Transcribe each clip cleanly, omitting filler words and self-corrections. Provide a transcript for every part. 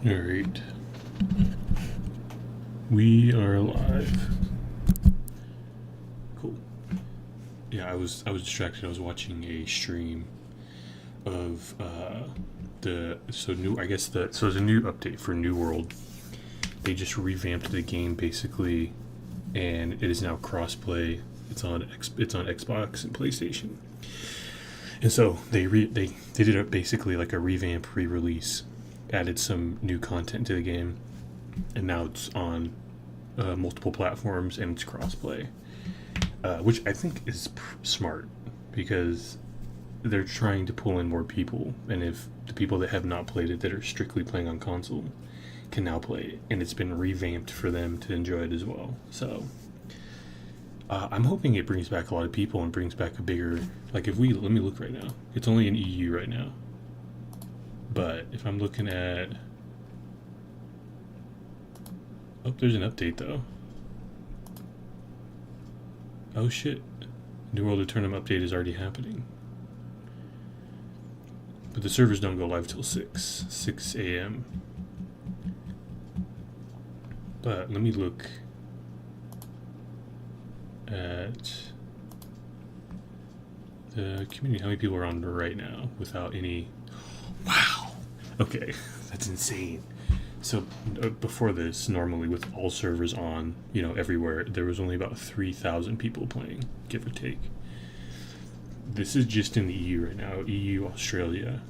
Alright. We are live. Cool. Yeah, I was distracted. I was watching a stream of there's a new update for New World. They just revamped the game basically, and it is now crossplay. It's on Xbox and PlayStation. And so they did basically like a revamp re-release, added some new content to the game, and now it's on multiple platforms and it's crossplay, which I think is smart because they're trying to pull in more people, and if the people that have not played it that are strictly playing on console can now play it, and it's been revamped for them to enjoy it as well. So I'm hoping it brings back a lot of people and brings back a bigger, like let me look right now. It's only in EU right now. But if I'm looking at, there's an update though. Oh shit. New World Eternum update is already happening. But the servers don't go live till 6 a.m. But let me look at the community, how many people are on right now without any. Wow. Okay, that's insane. So before this, normally with all servers on, everywhere, there was only about 3,000 people playing, give or take. This is just in the EU right now, EU, Australia.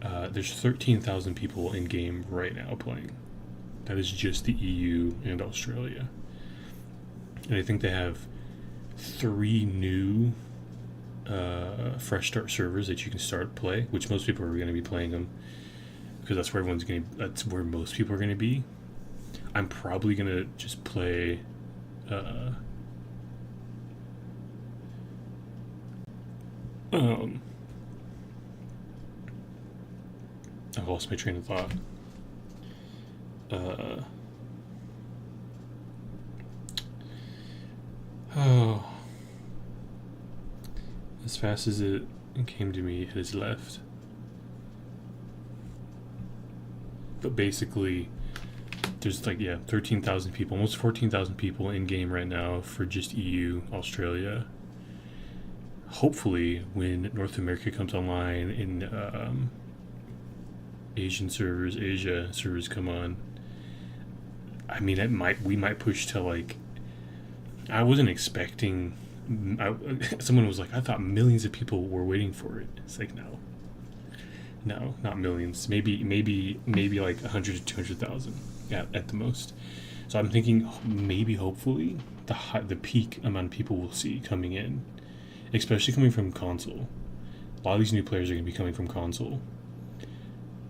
There's 13,000 people in game right now playing. That is just the EU and Australia. And I think they have 3 new fresh start servers that you can start play, which most people are going to be playing them because that's where most people are going to be. I'm probably going to just play I've lost my train of thought. As fast as it came to me, it has left. But basically, there's 13,000 people, almost 14,000 people in game right now for just EU, Australia. Hopefully, when North America comes online and Asia servers come on, I mean, we might push to I wasn't expecting. Someone was like, I thought millions of people were waiting for it. It's like, no, not millions. Maybe like 100 to 200,000 at the most. So I'm thinking hopefully the peak amount of people we'll see coming in, especially coming from console. A lot of these new players are going to be coming from console.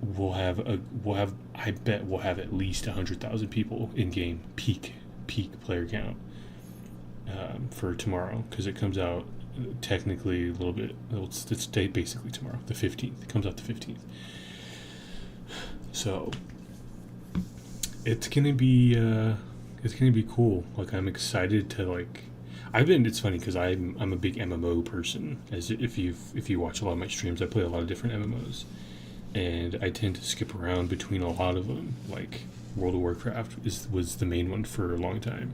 I bet we'll have at least 100,000 people in game peak player count. For tomorrow, because it comes out technically a little bit. It's basically tomorrow, the 15th. It comes out the 15th. So it's gonna be cool. I'm excited to It's funny because I'm a big MMO person. As if you watch a lot of my streams, I play a lot of different MMOs, and I tend to skip around between a lot of them. Like World of Warcraft was the main one for a long time.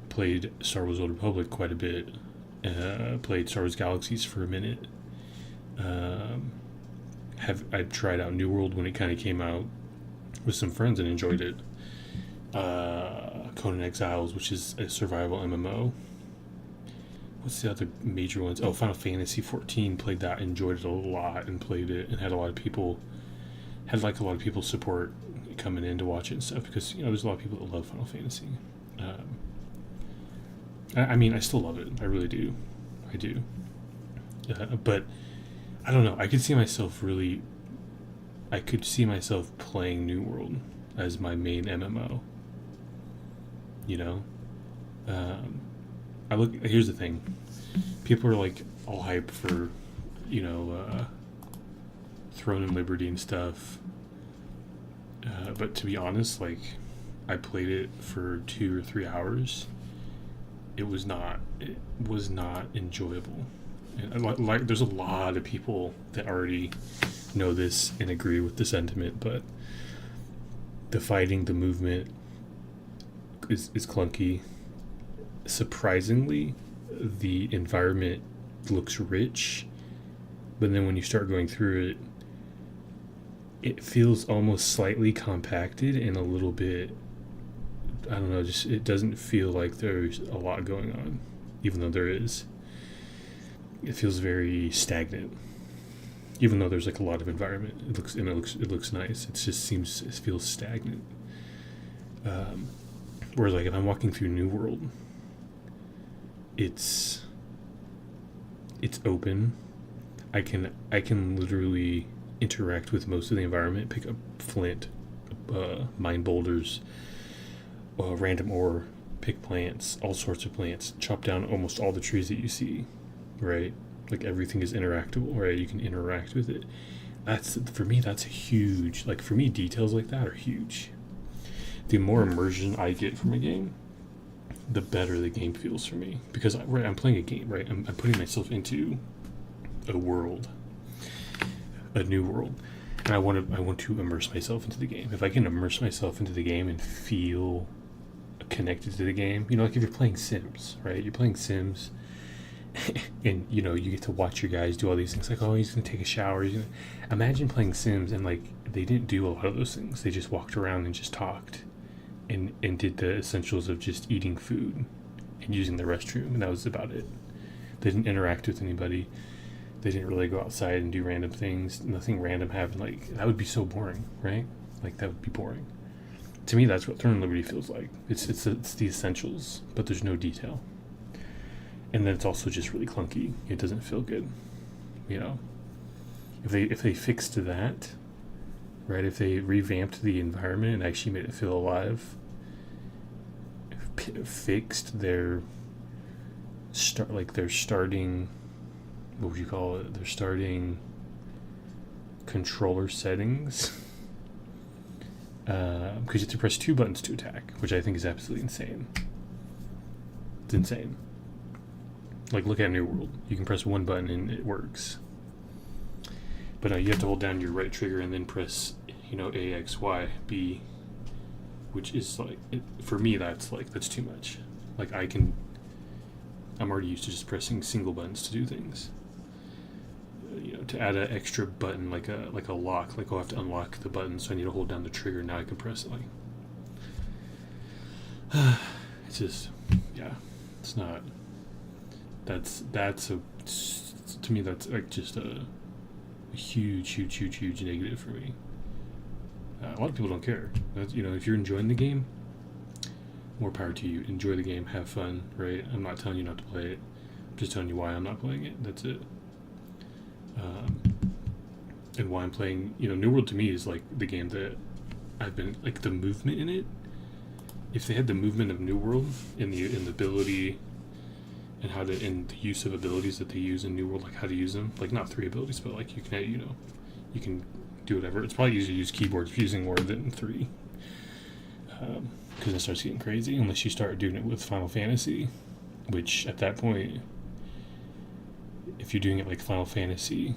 Played Star Wars Old Republic quite a bit. Played Star Wars Galaxies for a minute. I tried out New World when it kind of came out with some friends and enjoyed it. Conan Exiles, which is a survival MMO. What's the other major ones? Oh, Final Fantasy 14. Played that, enjoyed it a lot, and played it, and had a lot of people support coming in to watch it and stuff because there's a lot of people that love Final Fantasy. I mean, I still love it. I really do. I do. But I don't know. I could see myself playing New World as my main MMO. Here's the thing. People are all hype for, Throne and Liberty and stuff. But to be honest, I played it for 2 or 3 hours. It was not enjoyable. And like, there's a lot of people that already know this and agree with the sentiment, but the fighting, the movement is clunky. Surprisingly, the environment looks rich, but then when you start going through it, it feels almost slightly compacted and a little bit, I don't know, just it doesn't feel like there's a lot going on, even though there is. It feels very stagnant, even though there's like a lot of environment. It looks nice. It feels stagnant. Whereas like if I'm walking through New World, it's open. I can literally interact with most of the environment, pick up flint, mine boulders, random ore, pick plants, all sorts of plants, chop down almost all the trees that you see, right? Like everything is interactable, right? You can interact with it. For me, that's a huge, like for me, details like that are huge. The more immersion I get from a game, the better the game feels for me. Because I'm playing a game, right? I'm putting myself into a world, a new world, and I want to immerse myself into the game. If I can immerse myself into the game and feel connected to the game, like if you're playing Sims, right? You're playing Sims, and you get to watch your guys do all these things. Like, oh, he's gonna take a shower. Imagine playing Sims and like they didn't do a lot of those things. They just walked around and just talked, and did the essentials of just eating food and using the restroom, and that was about it. They didn't interact with anybody. They didn't really go outside and do random things. Nothing random happened. Like, that would be so boring, right? Like, that would be boring. To me, that's what Throne and Liberty feels like. It's the essentials, but there's no detail. And then it's also just really clunky. It doesn't feel good. If they fixed that, right? If they revamped the environment and actually made it feel alive, fixed their starting, what would you call it? They're starting controller settings. Because you have to press 2 buttons to attack, which I think is absolutely insane. It's insane. Like, look at New World. You can press 1 button and it works. But you have to hold down your right trigger and then press, A, X, Y, B, which is like, for me, that's too much. Like, I'm already used to just pressing single buttons to do things. To add an extra button, like a lock, like I'll have to unlock the button, so I need to hold down the trigger. Now I can press it. Like, it's just, yeah, it's not. To me, that's like just a huge negative for me. A lot of people don't care. If you're enjoying the game, more power to you. Enjoy the game, have fun, right? I'm not telling you not to play it. I'm just telling you why I'm not playing it. That's it. And why I'm playing, New World to me is like the game that I've been, like, the movement in it. If they had the movement of New World in the ability and the use of abilities that they use in New World, like how to use them, like not 3 abilities, but like you can do whatever. It's probably easier to use keyboards using more than 3, because it starts getting crazy unless you start doing it with Final Fantasy, which at that point, if you're doing it like Final Fantasy,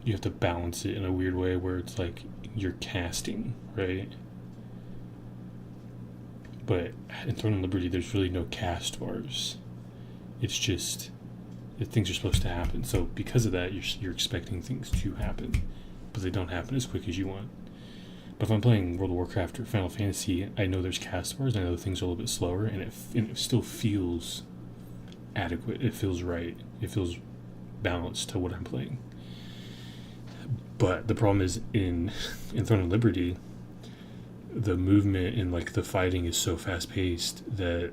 you have to balance it in a weird way where it's like you're casting, right? But in Throne and Liberty, there's really no cast bars. It's just things are supposed to happen. So because of that, you're expecting things to happen, but they don't happen as quick as you want. But if I'm playing World of Warcraft or Final Fantasy, I know there's cast bars. I know things are a little bit slower, and it still feels adequate. It feels right. It feels balanced to what I'm playing. But the problem is in Throne and Liberty, the movement and like the fighting is so fast paced that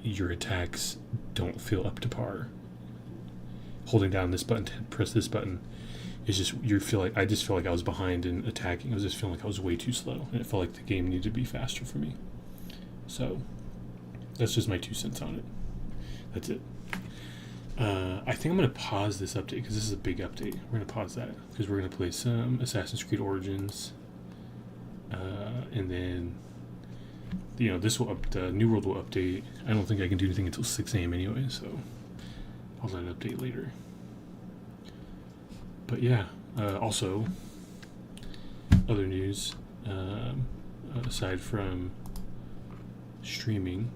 your attacks don't feel up to par. Holding down this button to press this button is just I just feel like I was behind in attacking. I was just feeling like I was way too slow, and it felt like the game needed to be faster for me. So that's just my 2 cents on it. That's it. I think I'm going to pause this update because this is a big update. We're going to pause that because we're going to play some Assassin's Creed Origins. And then, the New World will update. I don't think I can do anything until 6 a.m. anyway, so I'll let an update later. But yeah, also other news, aside from streaming,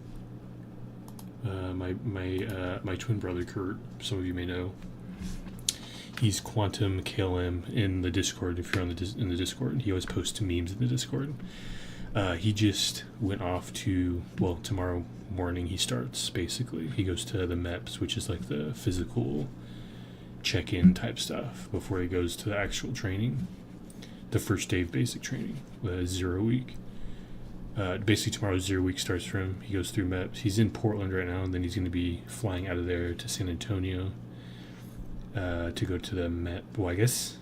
my twin brother Kurt, some of you may know, he's Quantum KLM in the Discord. If you're in the Discord, he always posts memes in the Discord. He just went off to, well, tomorrow morning he starts, basically. He goes to the MEPS, which is like the physical check-in type stuff before he goes to the actual training. The first day of basic training, 0 week. Basically tomorrow 0 week starts for him. He goes through MEPS. He's in Portland right now, and then he's going to be flying out of there to San Antonio to go to the MEP. Well, I guess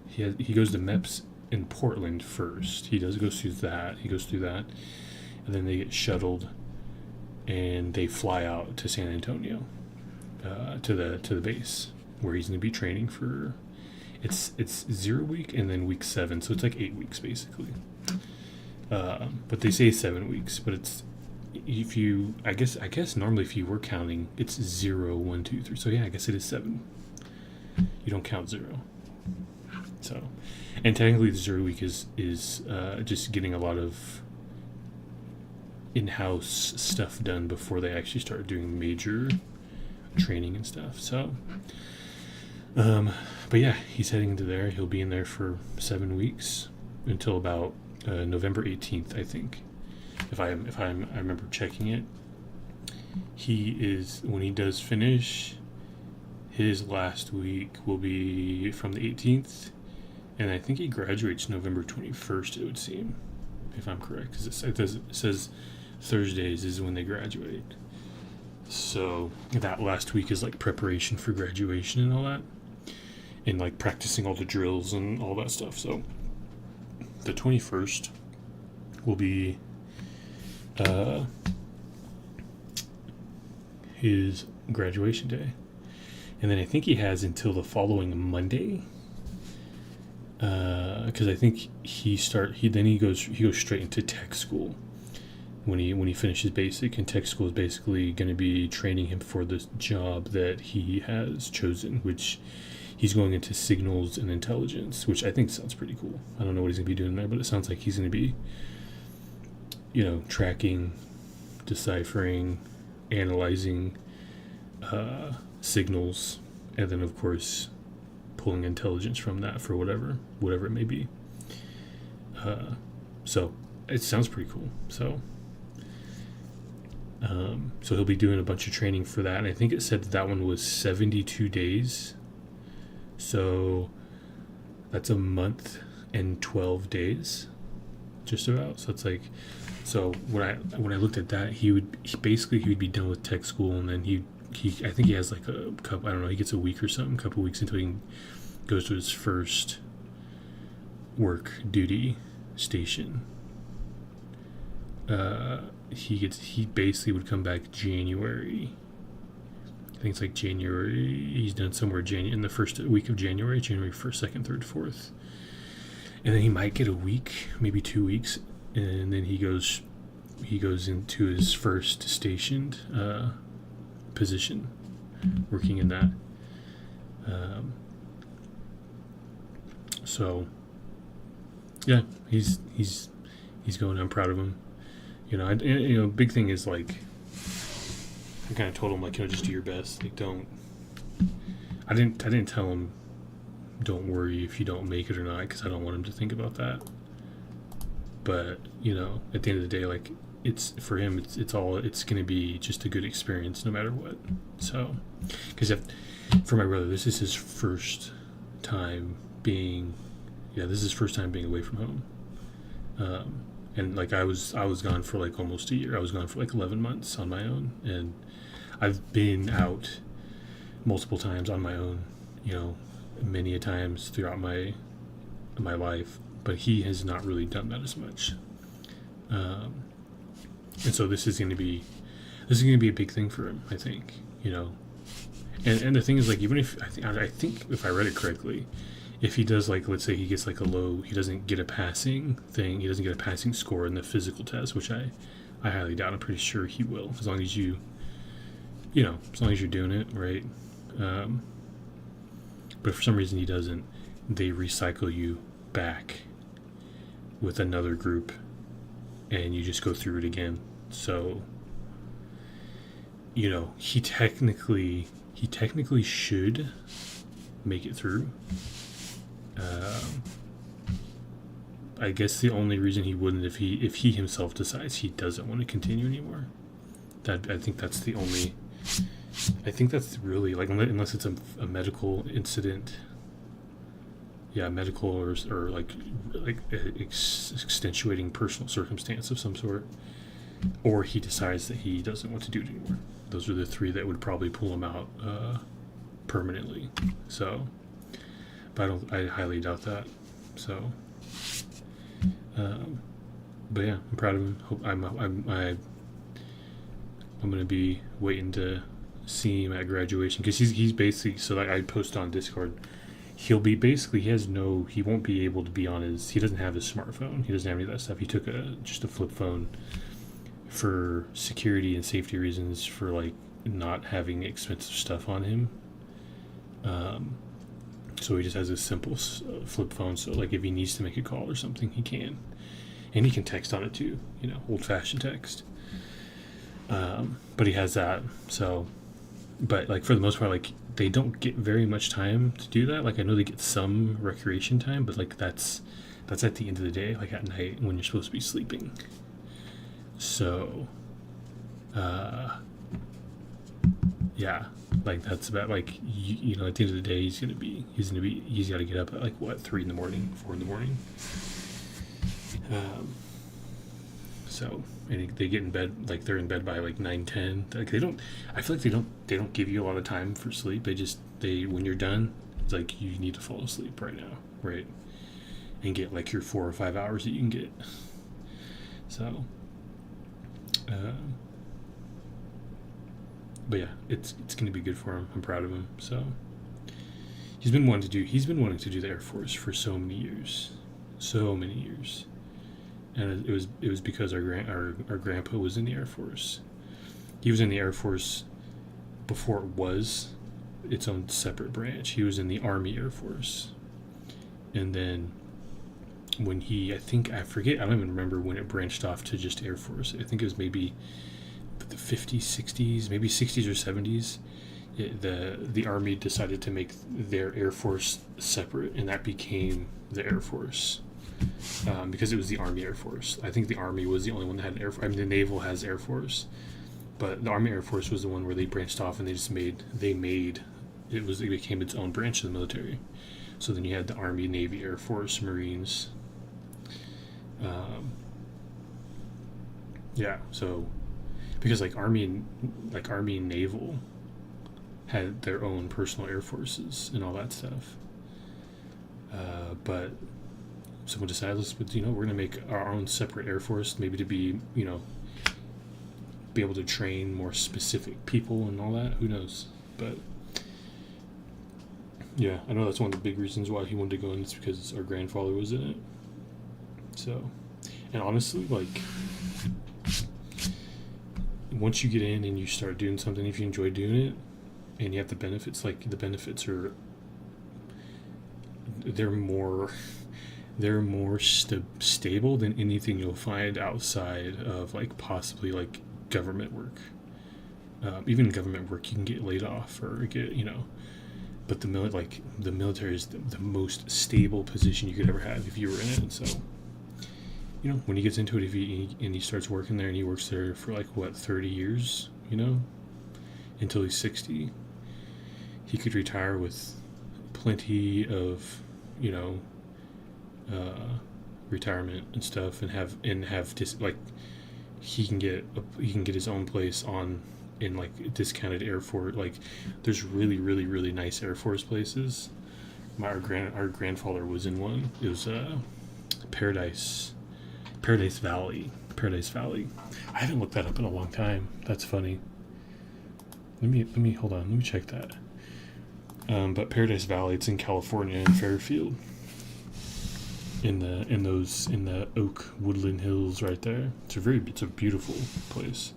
he goes to MEPS in Portland first. He goes through that, and then they get shuttled, and they fly out to San Antonio, to the base where he's going to be training for. It's 0 week and then week 7, so it's like 8 weeks basically. But they say 7 weeks, but it's I guess normally if you were counting, it's 0, 1, 2, 3. So yeah, I guess it is 7. You don't count 0. So, and technically the 0 week is just getting a lot of in-house stuff done before they actually start doing major training and stuff. So, but yeah, he's heading into there. He'll be in there for 7 weeks until about November 18th, I think. If I remember checking it. He is, when he does finish, his last week will be from the 18th, and I think he graduates November 21st, it would seem, if I'm correct, because it says Thursdays is when they graduate. So that last week is like preparation for graduation and all that, and like practicing all the drills and all that stuff. So the 21st will be his graduation day, and then I think he has until the following Monday, because I think he goes straight into tech school when he finishes basic, and tech school is basically going to be training him for the job that he has chosen, which he's going into signals and intelligence, which I think sounds pretty cool. I don't know what he's going to be doing there, but it sounds like he's going to be, tracking, deciphering, analyzing signals, and then of course pulling intelligence from that for whatever it may be. So it sounds pretty cool. So he'll be doing a bunch of training for that, and I think it said that one was 72 days. So that's a month and 12 days, just about. So it's like, so when I looked at that, he would be done with tech school, and then he I think he has like a couple, I don't know, he gets a week or something, a couple weeks until he goes to his first work duty station. He basically would come back January. I think it's like January. He's done somewhere in the first week of January 1st, 2nd, 3rd, 4th. And then he might get a week, maybe 2 weeks, and then he goes into his first stationed position, working in that. So yeah, he's going. I'm proud of him. Big thing is like, I kind of told him, like, just do your best. Like, I didn't tell him, don't worry if you don't make it or not, because I don't want him to think about that. But, at the end of the day, like, it's, for him, it's going to be just a good experience no matter what. So, because for my brother, this is his first time being away from home. And like, I was gone for like almost a year. I was gone for like 11 months on my own, and I've been out multiple times on my own, many a times throughout my life, but he has not really done that as much. And so this is going to be a big thing for him, I think, and the thing is, like, even if I think if I read it correctly, if he does, like, let's say he gets like he doesn't get a passing score in the physical test, which I highly doubt. I'm pretty sure he will, as long as you as long as you're doing it right. Um, but if for some reason he doesn't, they recycle you back with another group, and you just go through it again. So, he technically should make it through. I guess the only reason he wouldn't if he himself decides he doesn't want to continue anymore. I think that's the only. I think that's really like unless it's a medical incident. Yeah, medical or like extenuating personal circumstance of some sort, or he decides that he doesn't want to do it anymore. Those are the three that would probably pull him out permanently. So, but I highly doubt that. So, but yeah, I'm proud of him. I'm gonna be waiting to see him at graduation because he's basically so like I post on Discord. He won't be able to be on he doesn't have his smartphone. He doesn't have any of that stuff. He took just a flip phone for security and safety reasons, for like not having expensive stuff on him. So he just has a simple flip phone. So like if he needs to make a call or something, he can. And he can text on it too, old fashioned text. But he has that. So, but like for the most part, like they don't get very much time to do that. Like I know they get some recreation time, but like that's at the end of the day, like at night when you're supposed to be sleeping. So, yeah, like that's about like at the end of the day he's got to get up at like 3 in the morning, 4 in the morning. So and they get in bed like they're in bed by like 9-10. Like I feel like they don't give you a lot of time for sleep. They when you're done, it's like you need to fall asleep right now, right? And get like your 4 or 5 hours that you can get. So, but yeah, it's gonna be good for him. I'm proud of him. So he's been wanting to do the Air Force for so many years, and it was because our grandpa was in the Air Force. He was in the Air Force before it was its own separate branch. He was in the Army Air Force, and then when I don't even remember when it branched off to just Air Force. I think it was maybe the 50s, 60s, maybe 60s or 70s. The Army decided to make their Air Force separate, and that became the Air Force. Because it was the Army Air Force. I think the Army was the only one that had an Air Force. I mean, the Naval has Air Force, but the Army Air Force was the one where they branched off and it became its own branch of the military. So then you had the Army, Navy, Air Force, Marines. Yeah, so because like Army and Naval had their own personal air forces and all that stuff. But someone decided, we're going to make our own separate Air Force, maybe to be, be able to train more specific people and all that. Who knows? But yeah, I know that's one of the big reasons why he wanted to go in. It's because our grandfather was in it. So, and honestly, like, once you get in and you start doing something, if you enjoy doing it and you have the benefits, like the benefits are, they're more stable than anything you'll find outside of like possibly like government work. Even government work, you can get laid off or get, but the military is the most stable position you could ever have if you were in it. And so, when he gets into it, if he starts working there, and he works there for like 30 years, until he's 60, he could retire with plenty of, retirement and stuff, and have he can get his own place in like discounted Air Force. Like there's really, really, really nice Air Force places. Our grandfather was in one. It was Paradise Valley. I haven't looked that up in a long time. That's funny. Let me hold on. Let me check that. But Paradise Valley, it's in California, in Fairfield. In the oak woodland hills right there. It's a beautiful place.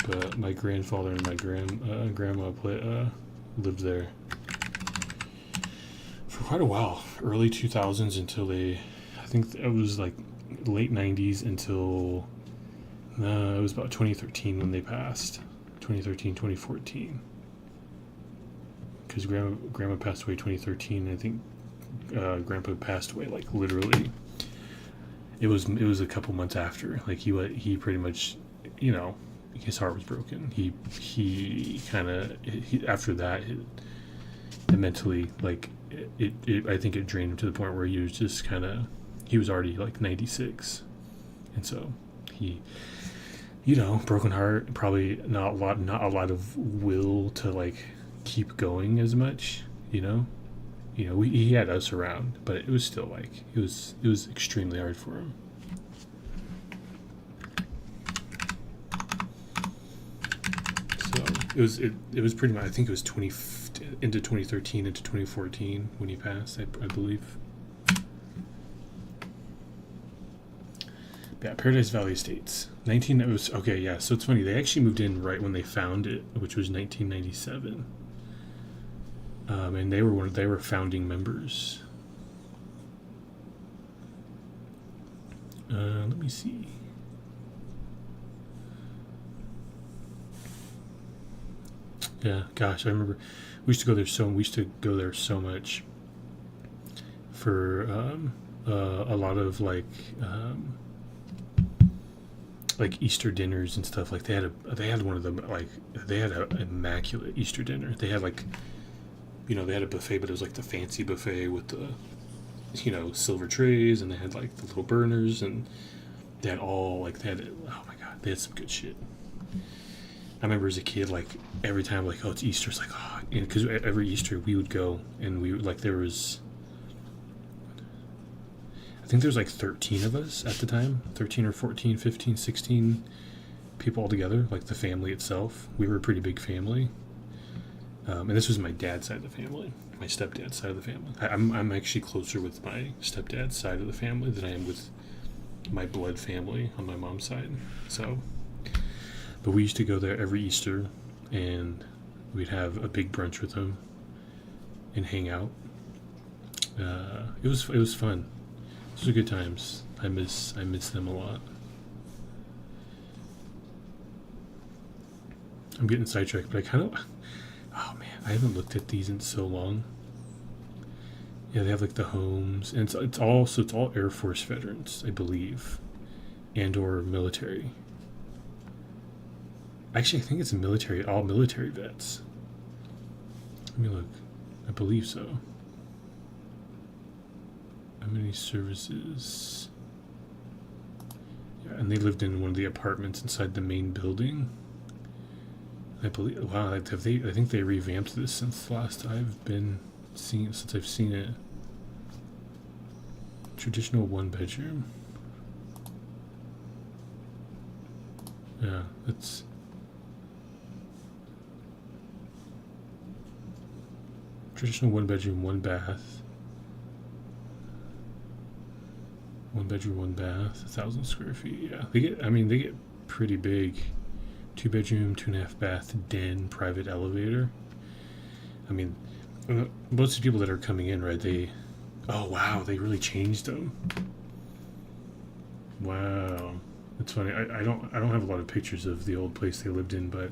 but my grandfather and my grandma lived there for quite a while, early 2000s until I think it was like late 90s until it was about 2013 when they passed. 2013, 2014. Because grandma passed away 2013. I think grandpa passed away like literally. It was a couple months after. Like he pretty much, his heart was broken. He kind of after that it mentally like it I think it drained him to the point where he was just he was already like 96, and so he broken heart, probably not a lot of will to like keep going as much. He had us around, but it was still like it was extremely hard for him. So it was pretty much, I think it was into 2013 into 2014 when he passed, I believe. Yeah, Paradise Valley Estates, it was okay. Yeah, so it's funny, they actually moved in right when they found it, which was 1997. And they were founding members. Let me see. Yeah, gosh, I remember we used to go there so much for a lot of like Easter dinners and stuff. Like they had one of them, like they had an immaculate Easter dinner. They had like, they had a buffet, but it was like the fancy buffet with the, silver trays, and they had like the little burners, and they had oh my god, they had some good shit. I remember as a kid, like every time, like, oh, it's Easter, it's like, oh, because every Easter we would go, and we would, like, there was, I think there was like 13 of us at the time, 13 or 14, 15, 16 people all together, like the family itself. We were a pretty big family. And this was my dad's side of the family, my stepdad's side of the family. I'm actually closer with my stepdad's side of the family than I am with my blood family on my mom's side. So, but we used to go there every Easter, and we'd have a big brunch with them and hang out. It was fun. Those were good times. I miss them a lot. I'm getting sidetracked, but oh man, I haven't looked at these in so long. Yeah, they have like the homes, and it's all Air Force veterans, I believe, and or military. Actually, I think it's all military vets. Let me look. I believe so. How many services? Yeah, and they lived in one of the apartments inside the main building. I believe. Wow, I think they revamped this since last I've seen it. Traditional one bedroom. Yeah, it's. Traditional one bedroom, one bath. One bedroom, one bath, 1,000 square feet. Yeah, they get pretty big. 2 bedroom, 2.5 bath, den, private elevator. I mean, most of the people that are coming in, right? Oh wow, they really changed them. Wow, it's funny. I don't have a lot of pictures of the old place they lived in, but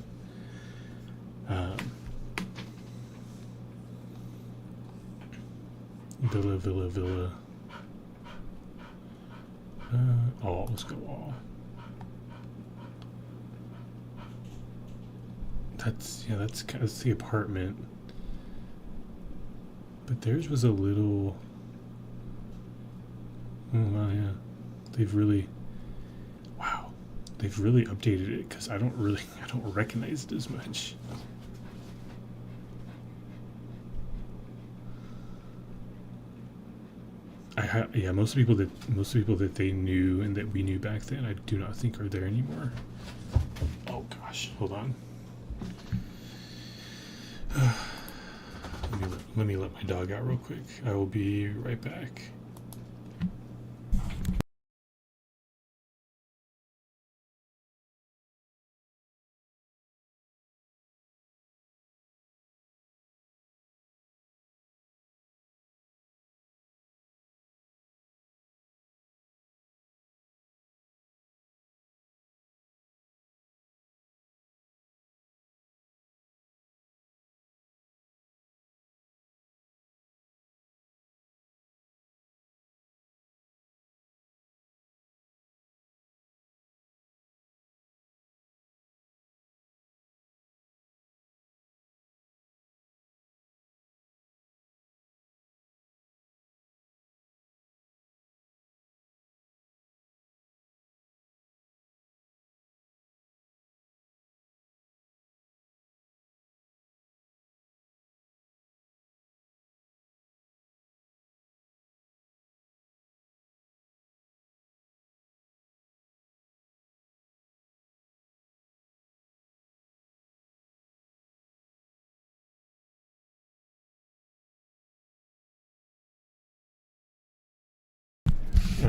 villa. Let's go all. That's the apartment. But theirs was a little. Oh wow, yeah. They've really updated it, because I don't recognize it as much. Most people that they knew and that we knew back then, I do not think are there anymore. Oh gosh, hold on. Let me let my dog out real quick. I will be right back.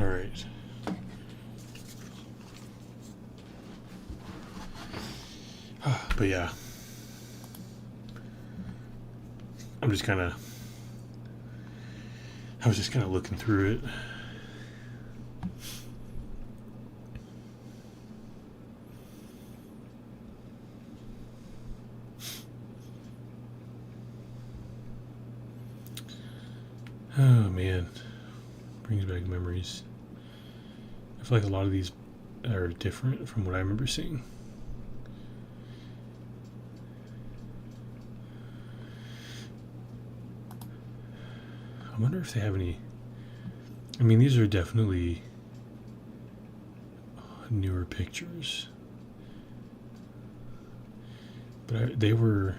right. But yeah, I was just kind of looking through it. Oh man, brings back memories. I feel like a lot of these are different from what I remember seeing. I wonder if they have any. I mean, these are definitely newer pictures, but they were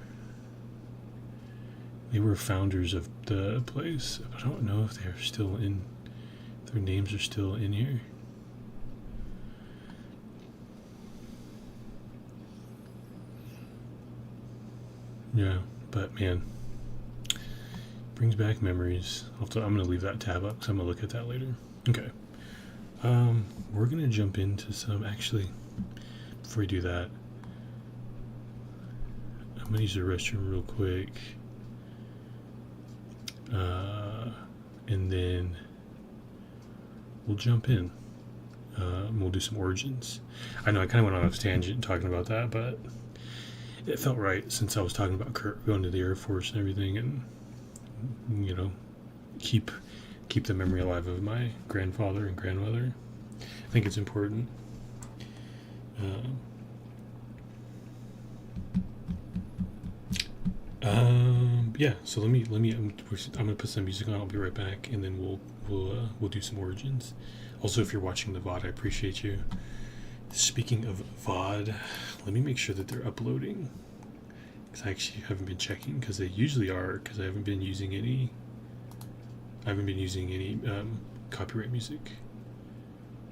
founders of the place. I don't know if they're still in. Their names are still in here. Yeah, but man, brings back memories. I'm gonna leave that tab up because I'm gonna look at that later. Okay. We're gonna jump into some. Actually, before we do that, I'm gonna use the restroom real quick, and then we'll jump in. We'll do some origins. I know I kind of went on a tangent talking about that, but it felt right since I was talking about Kurt going to the Air Force and everything, and keep the memory alive of my grandfather and grandmother. I think it's important. Yeah. So let me. I'm gonna put some music on. I'll be right back, and then we'll do some origins. Also, if you're watching the VOD, I appreciate you. Speaking of VOD, let me make sure that they're uploading. Because I actually haven't been checking, because they usually are, because I haven't been using any copyright music.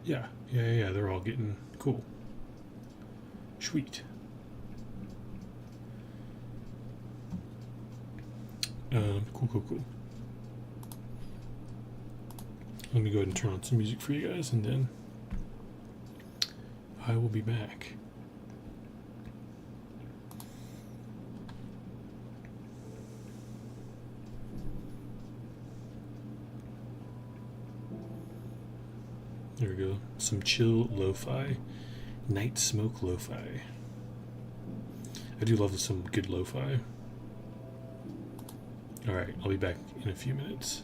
Yeah, they're all getting cool. Sweet. Cool. Let me go ahead and turn on some music for you guys, and then I will be back. There we go. Some chill lo-fi. Night smoke lo-fi. I do love some good lo-fi. Alright, I'll be back in a few minutes.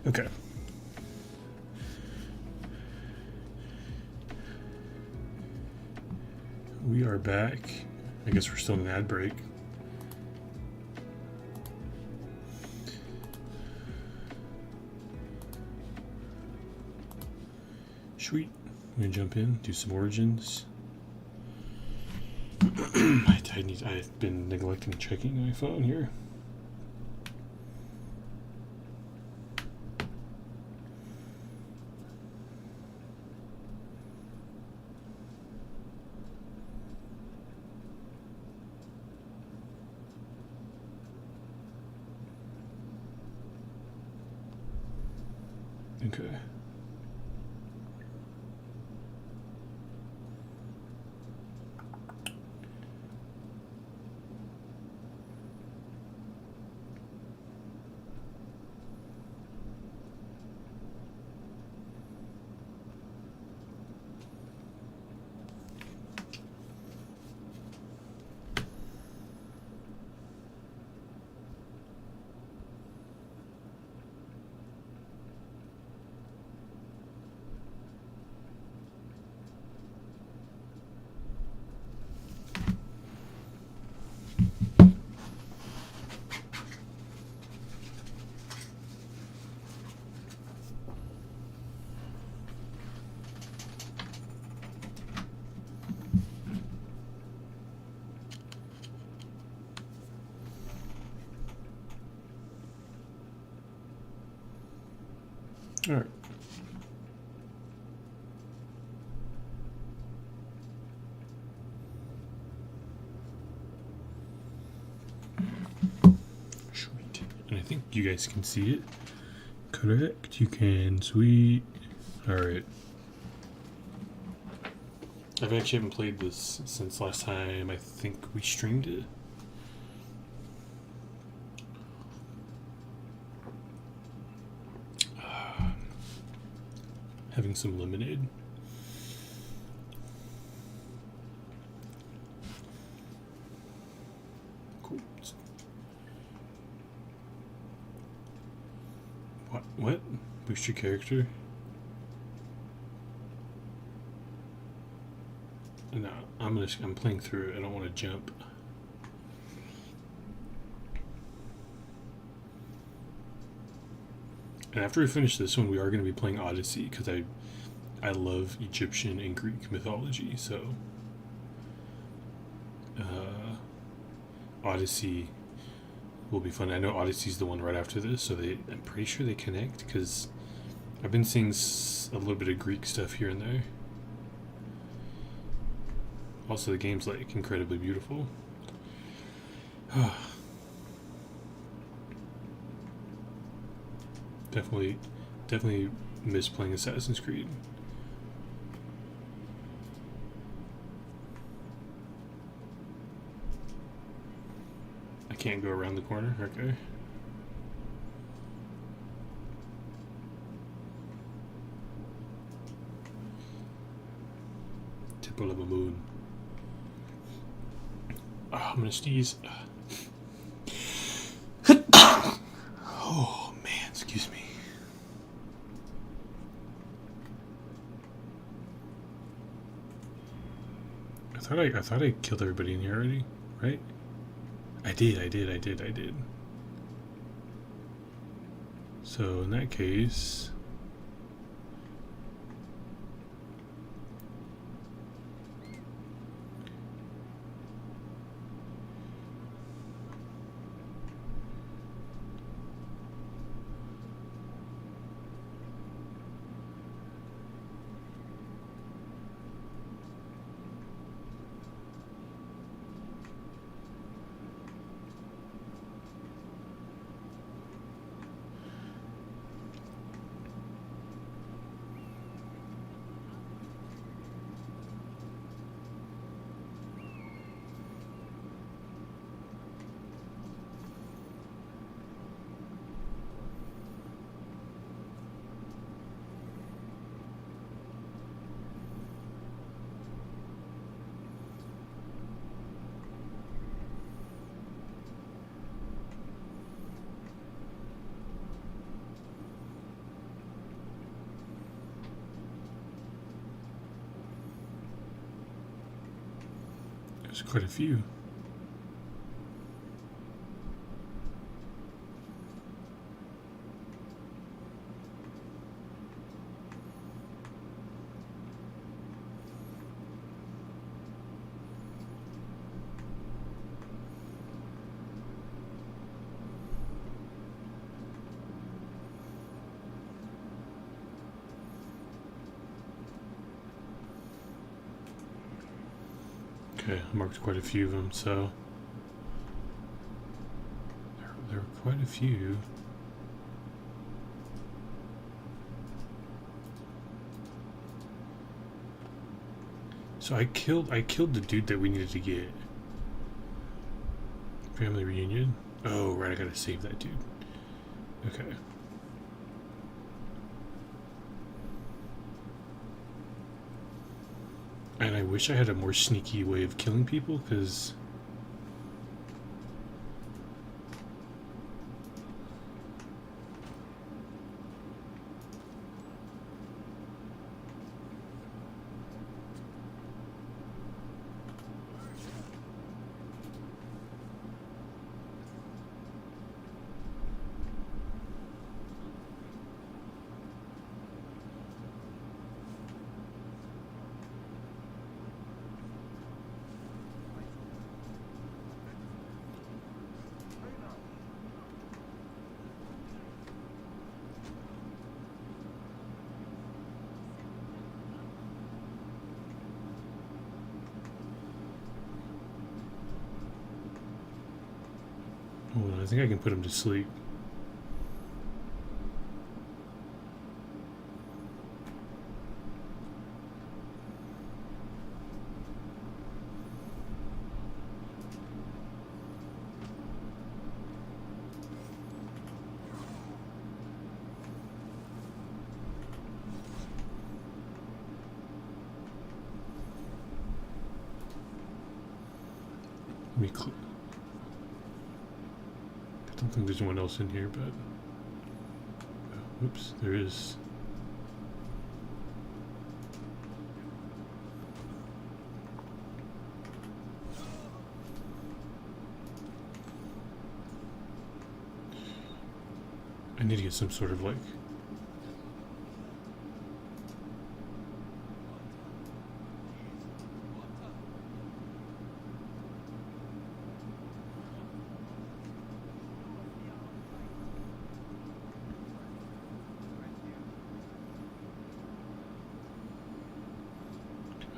Okay. We are back. I guess we're still in an ad break. Sweet. I'm gonna jump in, do some origins. I've been neglecting checking my phone here. Okay. All right. Sweet. And I think you guys can see it. Correct. You can. Sweet. All right. I've actually haven't played this since last time I think we streamed it. Having some lemonade. Cool. What? Boost your character? No, I'm playing through it. I don't want to jump. And after we finish this one, we are going to be playing Odyssey because I love Egyptian and Greek mythology. So Odyssey will be fun. I know Odyssey's the one right after this, so I'm pretty sure they connect because I've been seeing a little bit of Greek stuff here and there. Also, the game's like incredibly beautiful. Definitely miss playing Assassin's Creed. I can't go around the corner. Okay. Temple of a Moon. Oh, I'm gonna sneeze. Oh man, excuse me. I thought I killed everybody in here already, right? I did. So in that case, There's quite a few. Okay, I marked quite a few of them, so there were quite a few. So I killed the dude that we needed to get. Family reunion. Oh right, I gotta save that dude. Okay. And I wish I had a more sneaky way of killing people, because hold on, I think I can put him to sleep. Let me I don't think there's anyone else in here, but oops, there is. I need to get some sort of like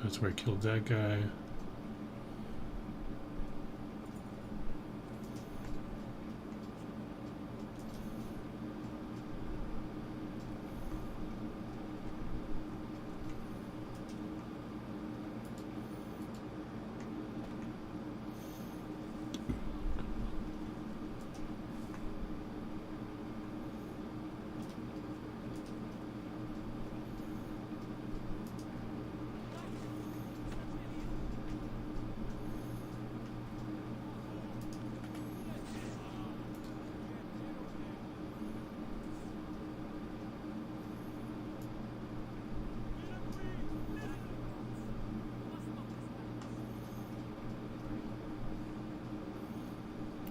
that's where I killed that guy.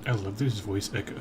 I love this voice echo.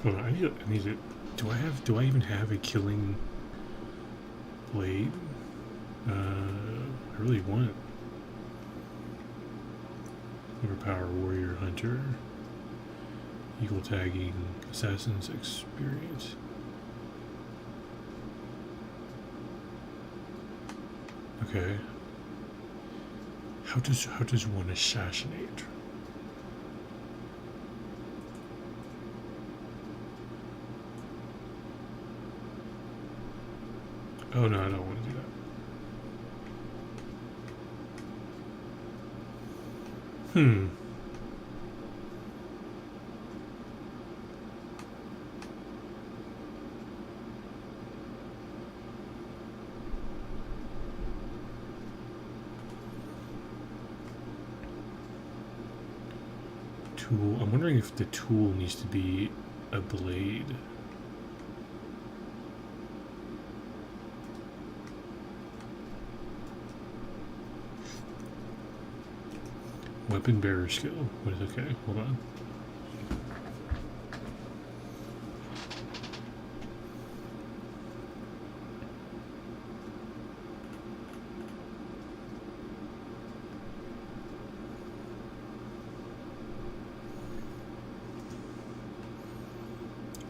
Hold on, I need to. Do I even have a killing blade? I really want overpower warrior hunter, eagle tagging, assassin's experience. Okay. How does one assassinate? Oh no, I don't want to do that. Hmm. Tool. I'm wondering if the tool needs to be a blade. Weapon bearer skill. What is okay? Hold on.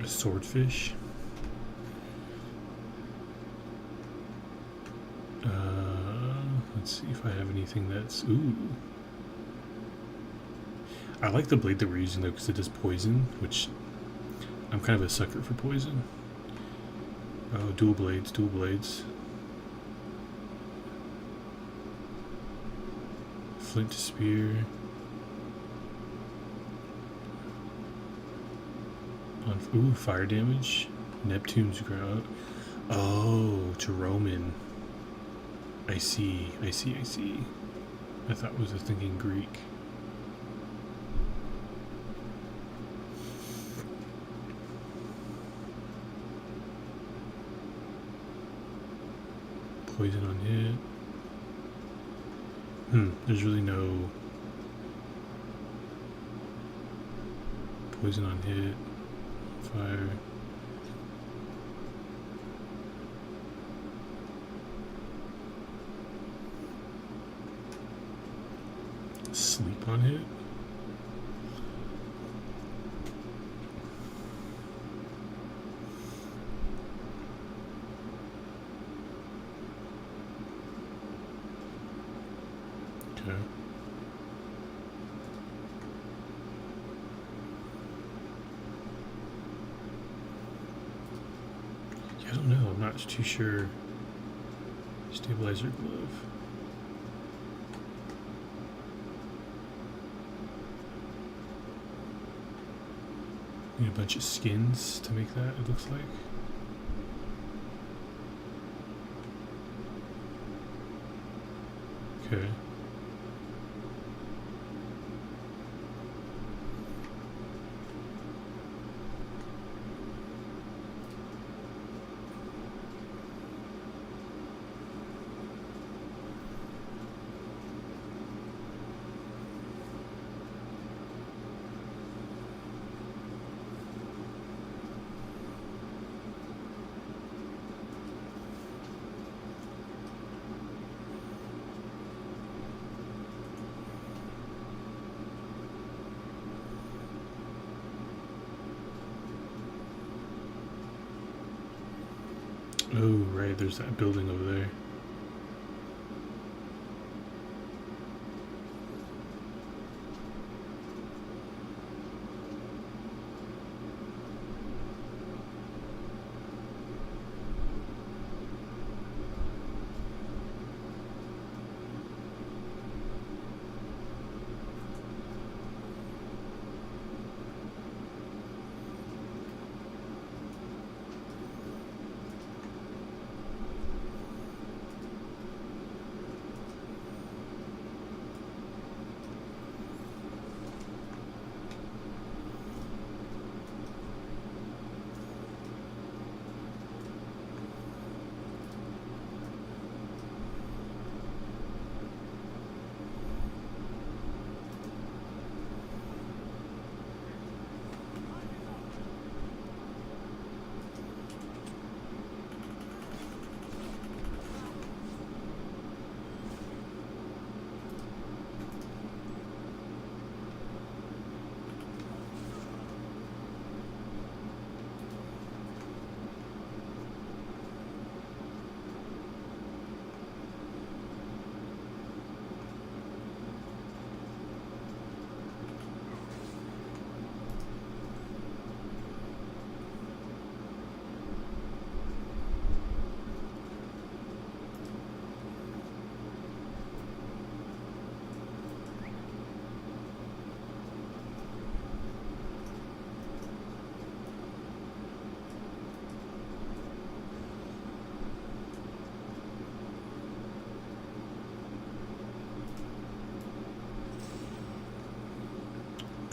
A swordfish. Let's see if I have anything that's ooh. I like the blade that we're using though because it does poison, which I'm kind of a sucker for poison. Oh, dual blades, dual blades. Flint spear. Ooh, fire damage. Neptune's grout. Oh, to Roman. I see. I thought was thinking Greek. Poison on hit. There's really no poison on hit. Fire. Sleep on hit. Okay. I don't know. I'm not too sure. Stabilizer glove. Need a bunch of skins to make that, it looks like. Okay. Oh, right, there's that building over there.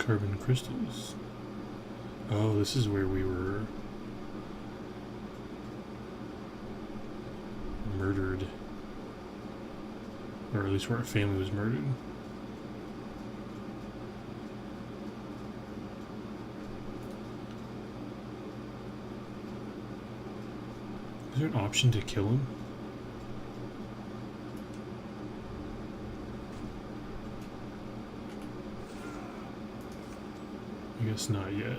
Carbon crystals. Oh, this is where we were murdered. Or at least where our family was murdered. Is there an option to kill him? I guess not yet.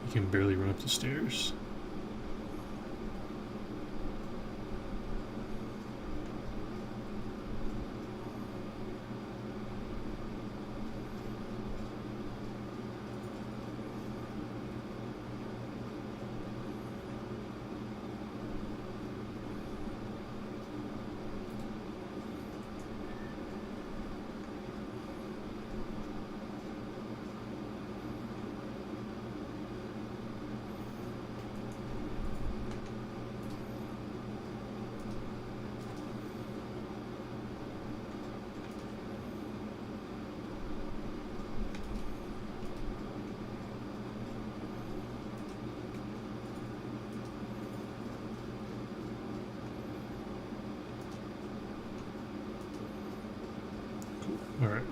You can barely run up the stairs. All right.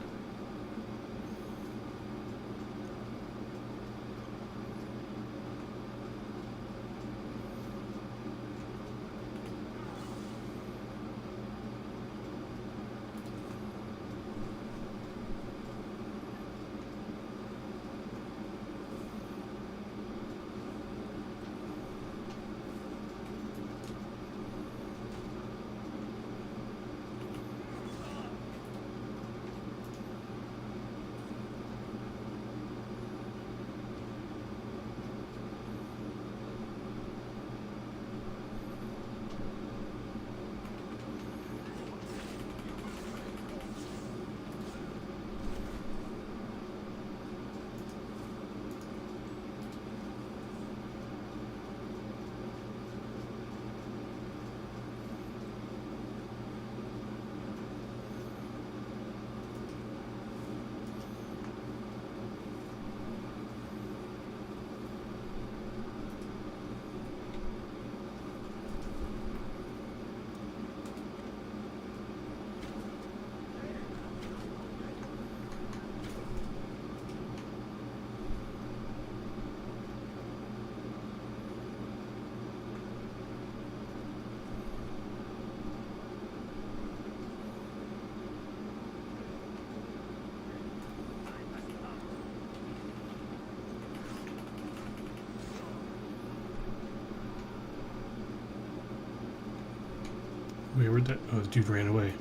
Wait, where'd that? Oh, the dude ran away.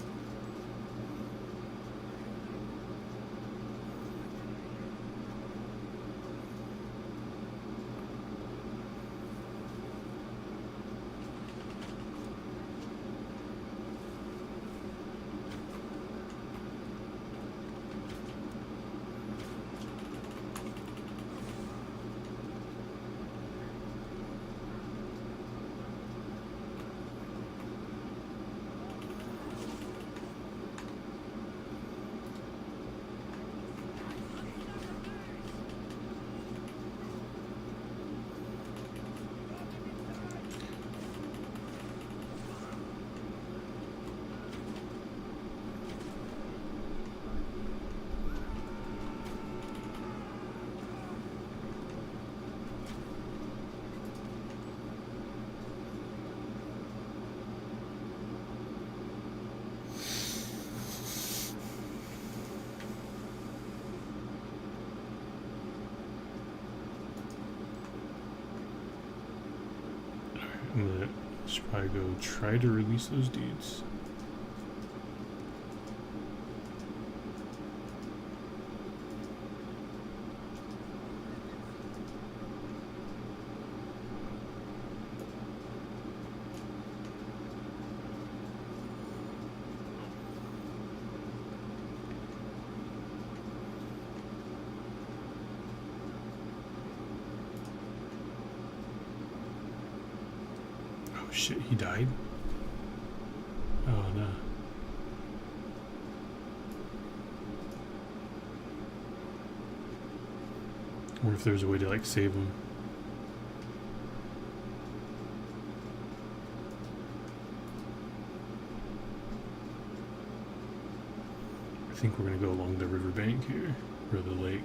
should probably go try to release those dudes. Shit, he died? Oh no. I wonder if there's a way to like save him. I think we're gonna go along the riverbank here, or the lake.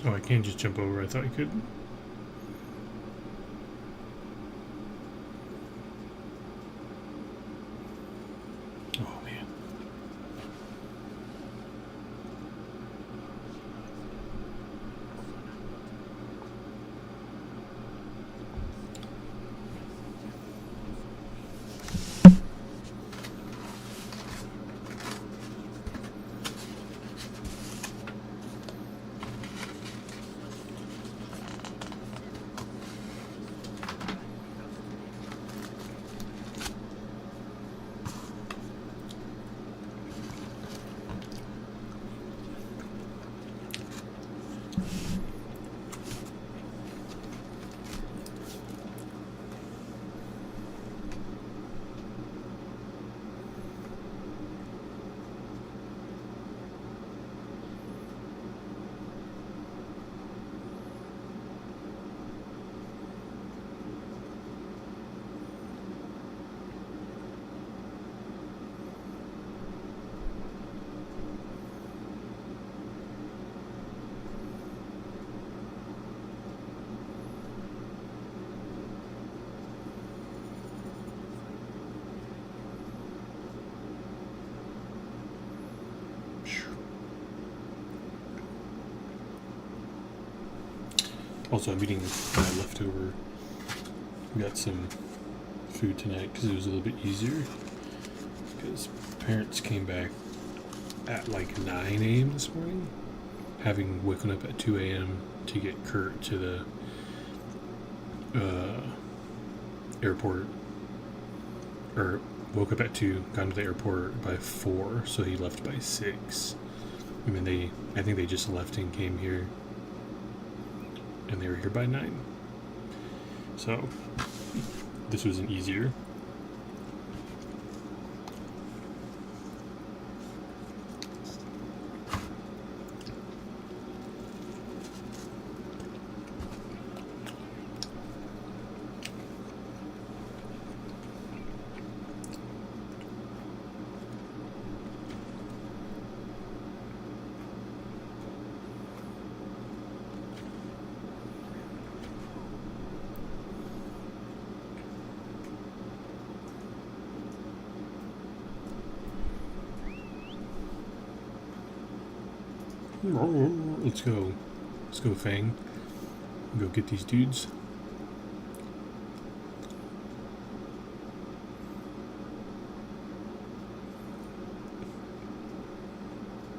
Oh, I can't just jump over. I thought I could. Oh, man. Also, I'm eating my leftover. We got some food tonight because it was a little bit easier. Because parents came back at like 9 a.m. this morning, having woken up at 2 a.m. to get Kurt to the airport. or woke up at 2, got to the airport by 4, so he left by 6. I mean, I think they just left and came here, and they were here by 9. So this was an easier. Let's go. Let's go, Fang. Go get these dudes.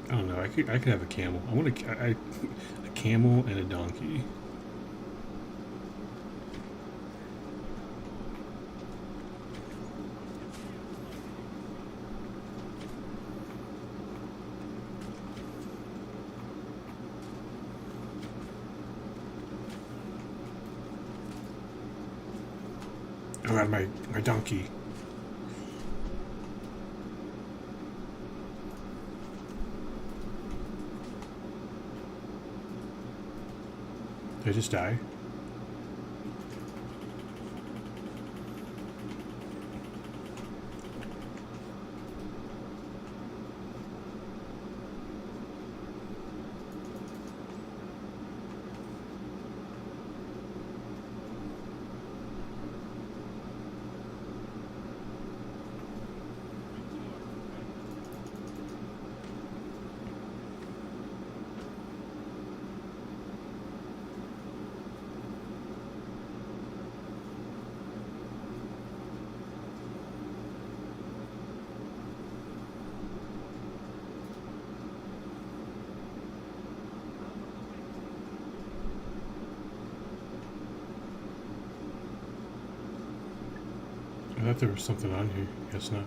I don't know. I could have a camel. I want a camel and a donkey. Oh god, my donkey. Did I just die? I thought there was something on here. Guess not.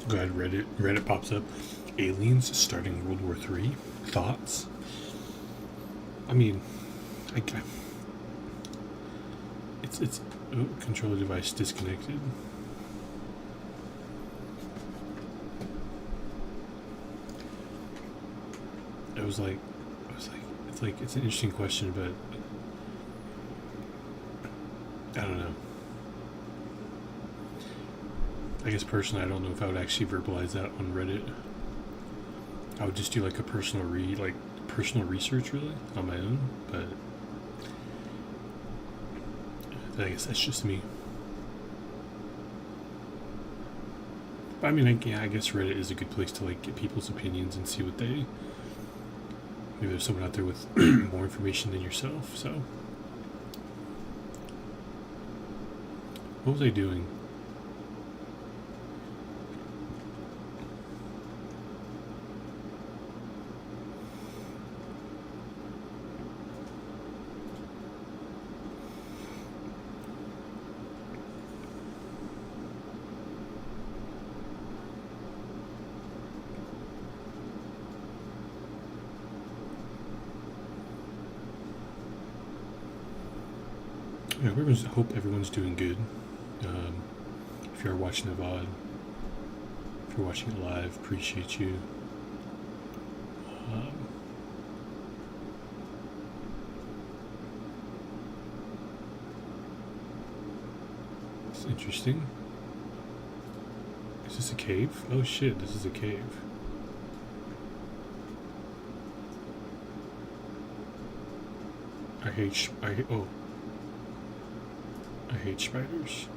Glad Reddit pops up. Aliens starting World War III. Thoughts? I mean, it's controller device disconnected. It's an interesting question, but I don't know. I guess personally, I don't know if I would actually verbalize that on Reddit. I would just do like a personal research really on my own, but I guess that's just me. But I mean, I guess Reddit is a good place to like get people's opinions and see what maybe there's someone out there with more information than yourself. So, what was I doing? Yeah, hope everyone's doing good. If you are watching the VOD, if you're watching it live, appreciate you. Interesting. Is this a cave? Oh shit, this is a cave. I hate spiders.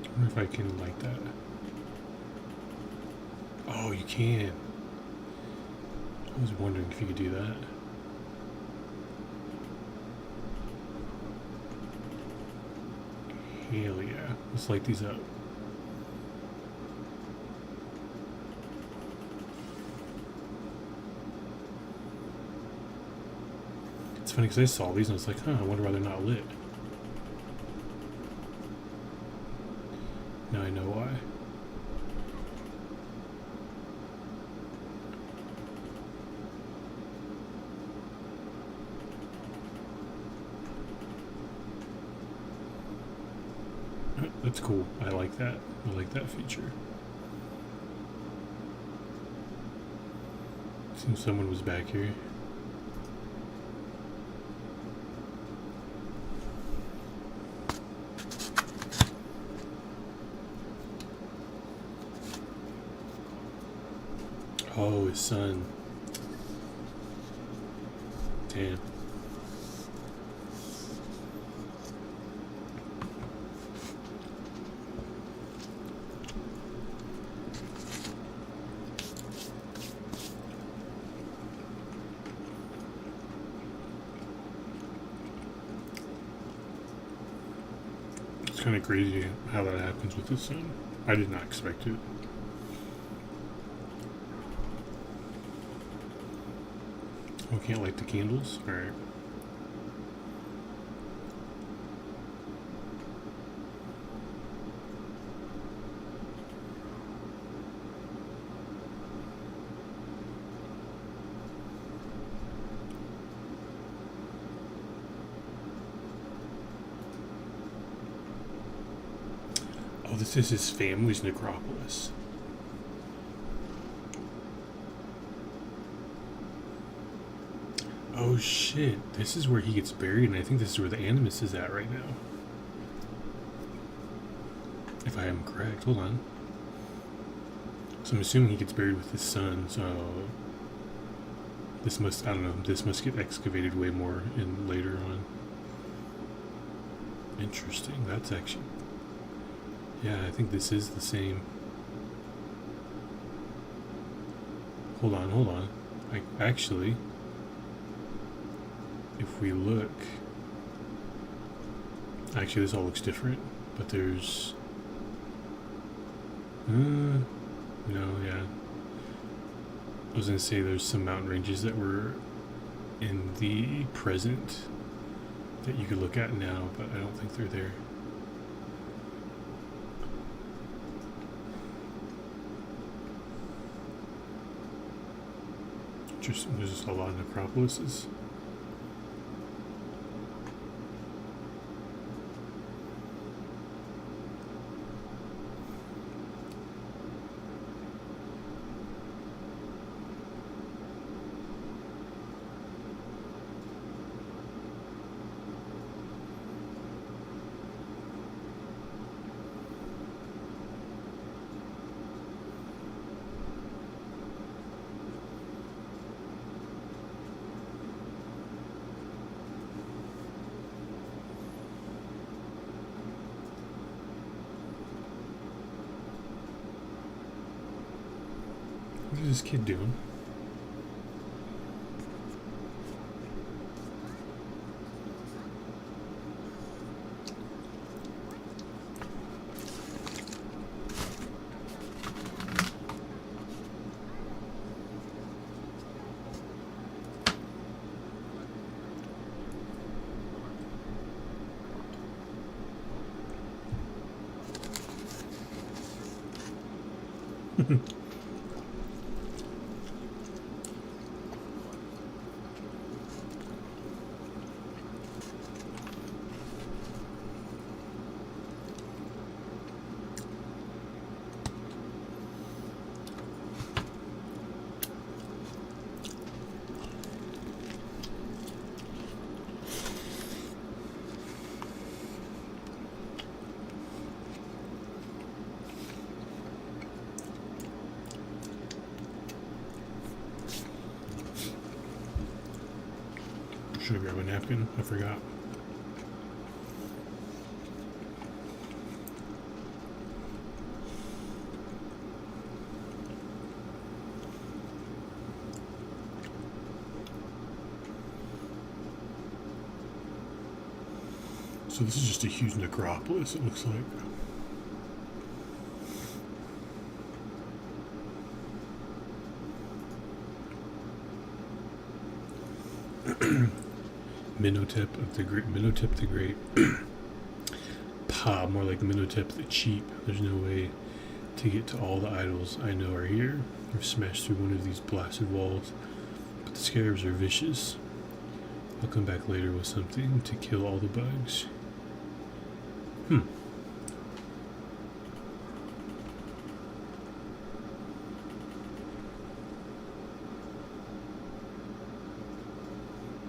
I wonder if I can like that. Oh, you can. I was wondering if you could do that. Hell yeah. Let's light these up. It's funny because I saw these and I was like, huh, I wonder why they're not lit. Now I know why. That's cool. I like that. I like that feature. Seems someone was back here. Oh, his son. Damn. It's kind of crazy how that happens with his son. I did not expect it. Oh, can't light the candles? Alright. Oh, this is his family's necropolis. Oh shit, this is where he gets buried, and I think this is where the Animus is at right now. If I am correct, hold on. So I'm assuming he gets buried with his son, so this must, I don't know, this must get excavated way more in later on. Interesting, that's actually, yeah, I think this is the same. Hold on. Actually, if we look, actually this all looks different, but there's, no, yeah. I was gonna say there's some mountain ranges that were in the present that you could look at now, but I don't think they're there. Interesting, there's just a lot of necropolises. What is this kid doing? Should I grab a napkin? I forgot. So this is just a huge necropolis, it looks like. Minotep the Great. More like Minotep the Cheap. There's no way to get to all the idols I know are here. I've smashed through one of these blasted walls, but the scarabs are vicious. I'll come back later with something to kill all the bugs.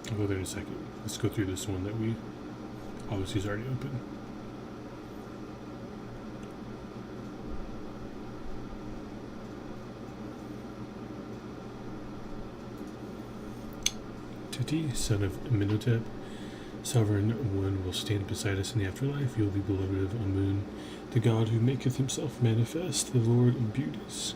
I'll go there in a second. Let's go through this one that we obviously is already open. Tuti, son of Minotep, Sovereign One will stand beside us in the afterlife. You'll be beloved of Amun, the god who maketh himself manifest, the Lord of beauties.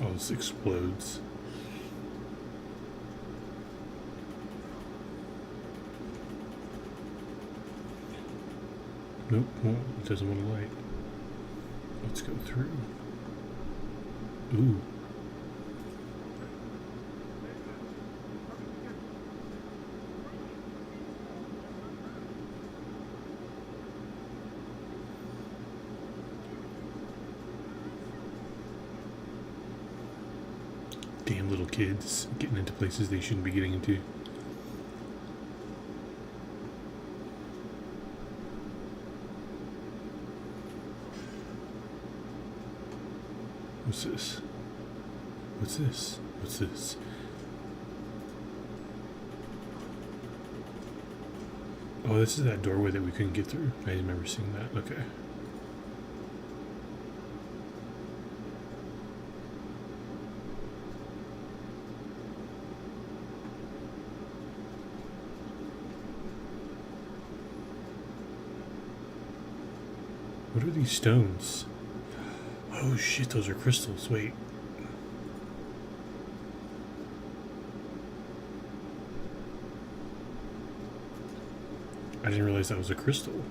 Oh, this explodes. Nope, well, it doesn't want to light. Let's go through. Ooh. Damn little kids getting into places they shouldn't be getting into. What's this? What's this? What's this? Oh, this is that doorway that we couldn't get through. I remember seeing that. Okay. What are these stones? Oh shit, those are crystals. Wait. I didn't realize that was a crystal.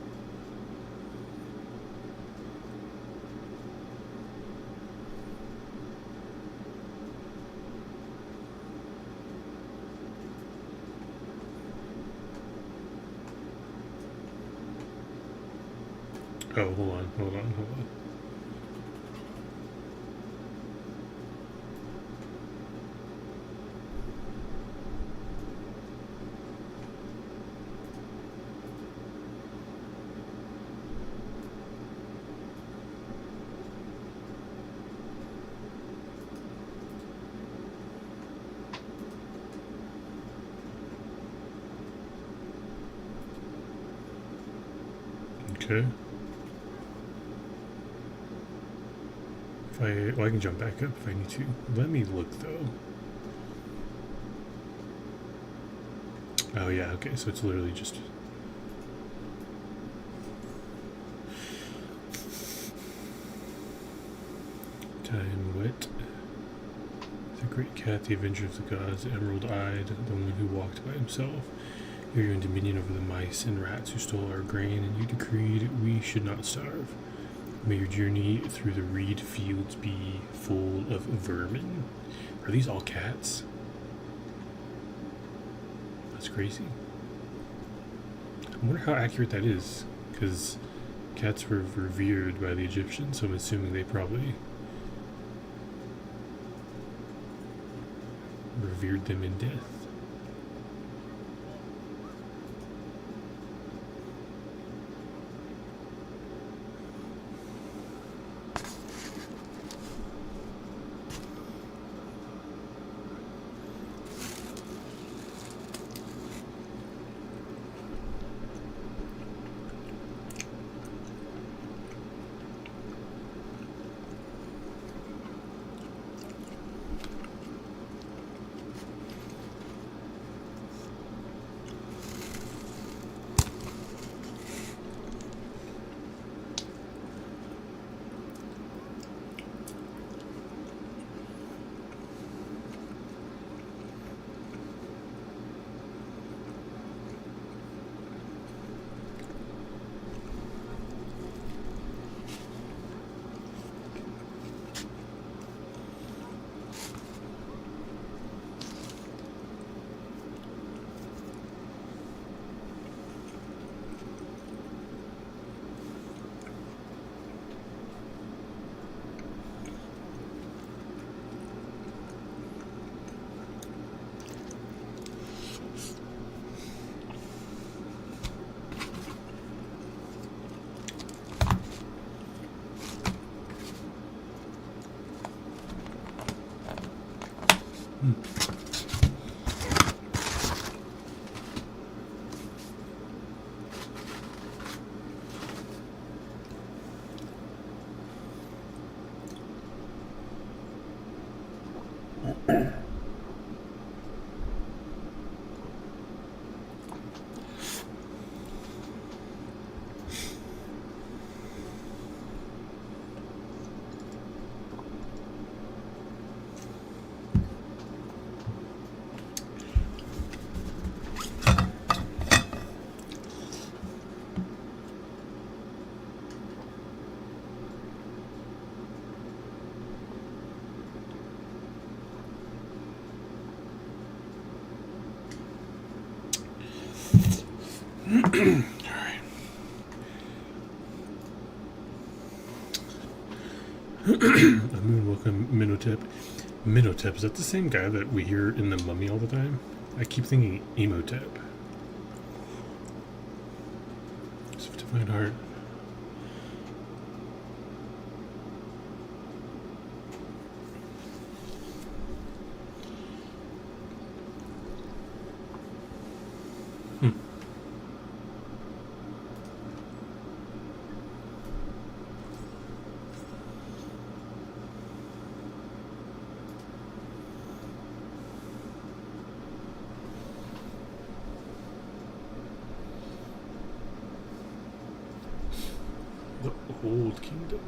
Oh, hold on. Okay. I can jump back up if I need to. Let me look though. Oh yeah, okay, so it's literally just... The great cat, the avenger of the gods, the emerald-eyed, the one who walked by himself. You're in dominion over the mice and rats who stole our grain, and you decreed we should not starve. May your journey through the reed fields be full of vermin. Are these all cats? That's crazy. I wonder how accurate that is, because cats were revered by the Egyptians, so I'm assuming they probably revered them in death. Alright. Amun, welcome, Minotep. Minotep, is that the same guy that we hear in The Mummy all the time? I keep thinking Emotep. Divine Heart. The Old Kingdom.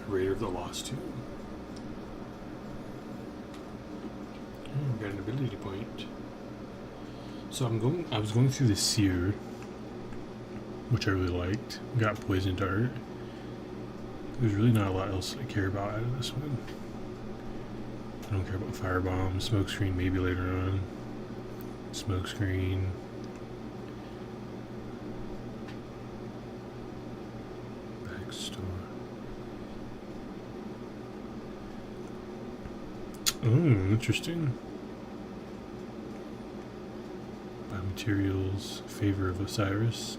Raider of the Lost Tomb. Got an ability point. So I was going through the Seer, which I really liked. Got Poison Dart. There's really not a lot else I care about out of this one. I don't care about Firebomb. Smokescreen maybe later on. Smokescreen. Backstore. Oh, interesting. Biomaterials. Favor of Osiris.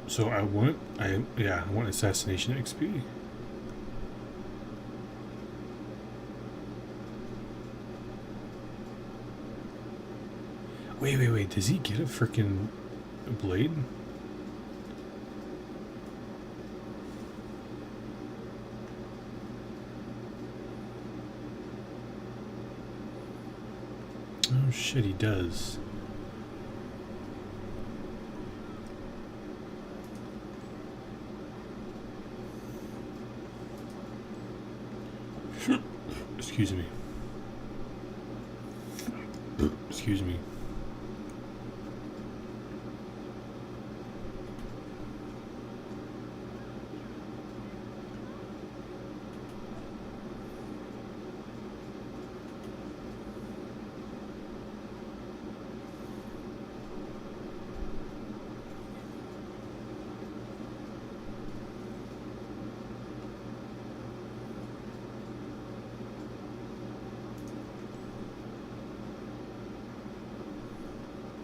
So I want Assassination XP. Wait, does he get a freaking blade? shit, he does. Excuse me. Excuse me.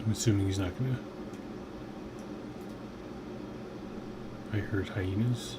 I'm assuming he's not gonna. I heard hyenas.